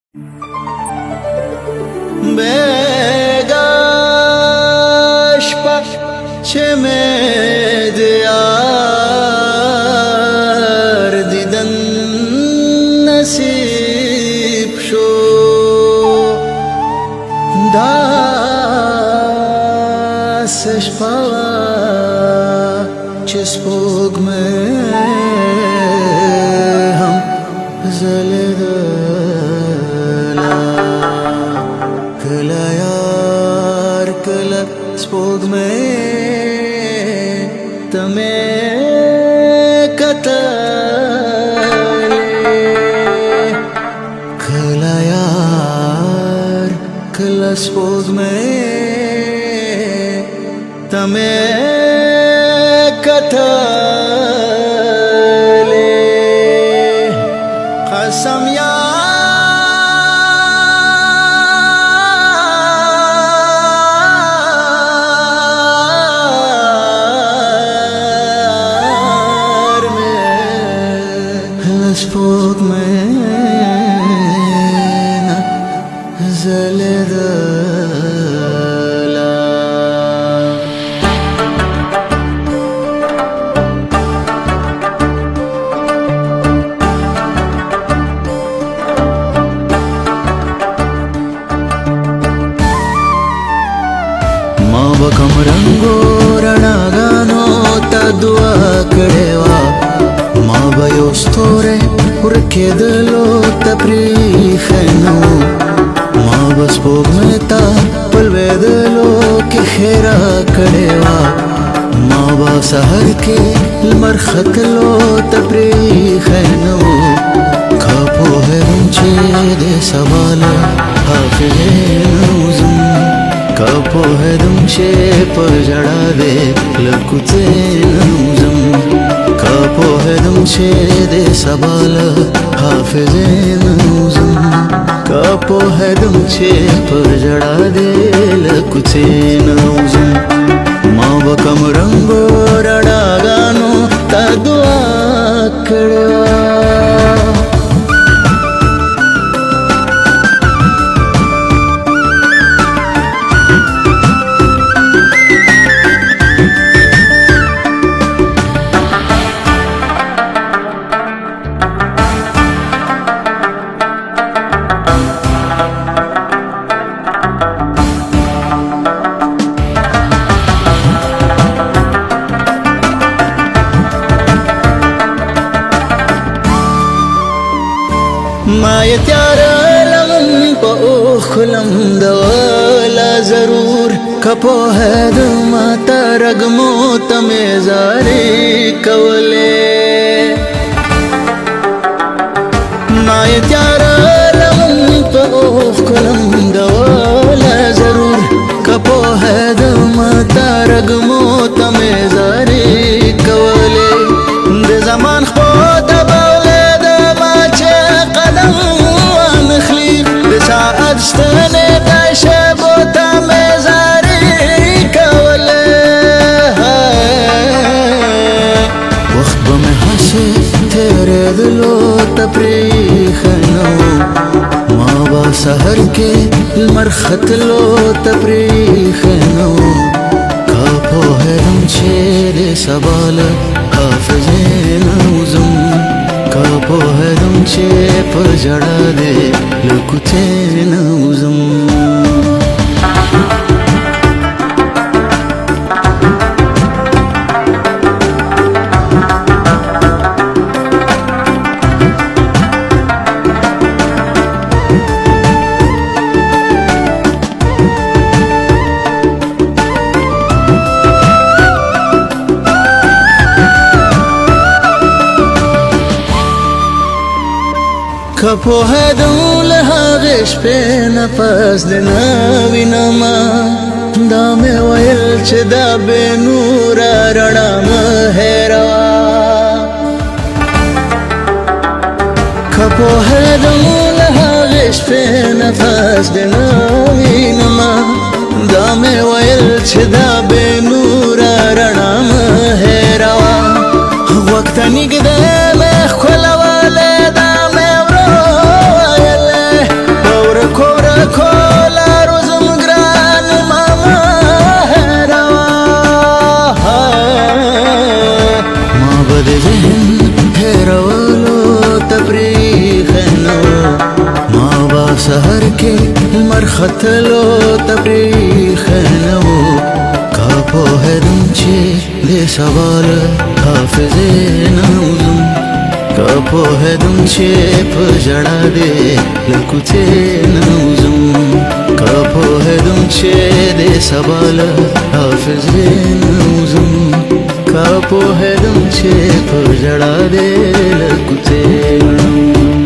بێگاشپە چێمێ دیار دیدن نەسیب شو داسش پاوە چێ سپۆگمێ هەم زەلێدەنا کله یار کله سپوږمۍ ته مې کتلې کله یار کله سپوږمۍ ته مې کتلې قسم سپوږمۍ زلېدله ما به کوم رنګو رڼاګانو ته دعا کړې وه ما به یو ستوری ورکېدلو ته پرېښی نه و ما به سپوږمۍ ته په لوېدلو کې ښېرا کړې وه ما به سحر کې لمر ختلو ته پرېښی نه و که پوهېدم چې د سبا له حافظې نه وځم که پوهېدم چې په ژړا دې له کوڅې نه وځم که پوهېدم چې د سبا له حافظې نه وځم که پوهېدم چې په ژړا دې له کوڅې نه وځم ما به کوم رنګو رڼاګانو ته دعا کړې وه ما یې تیاره لمن په اوښکو لمدوله ضرور که پوهېدم ته رګمو ته مې زارې کولې ما یې تیاره لمن په اوښکو لمدوله ضرور که پوهېدم ته رګمو ته مې زارې کولې د زمان خپو ته ستنې د شبو ته مې زارې کولې وخت به مې هسې تېرېدلو ته پرېښی نه و ما به سحر کې لمر ختلو ته پرېښی نه و که پوهېدم چې د سبا له حافظې نه وځم که پوهېدم چې په ژړا دې له کوڅې نه وځم که پوهېدم له هغې شپې نه پس دې نه وینمه دا مې ویل چې دا بې نوره رڼا مه هېروه که پوهېدم له هغې شپې نه پس دې نه وینمه دا مې ویل چې دا بې نوره رڼا مه هېروه غوږ ته نږدې مې ښکلولې دا مې ورو ویلې سحر کې مرختلو تبریخ نو کا په هدم چې دې سوال حافظ نوزم کا په هدم چې په جړا دې لکوته نوزم کا په هدم چې دې سوال حافظ نوزم کا په هدم چې په جړا دې لکوته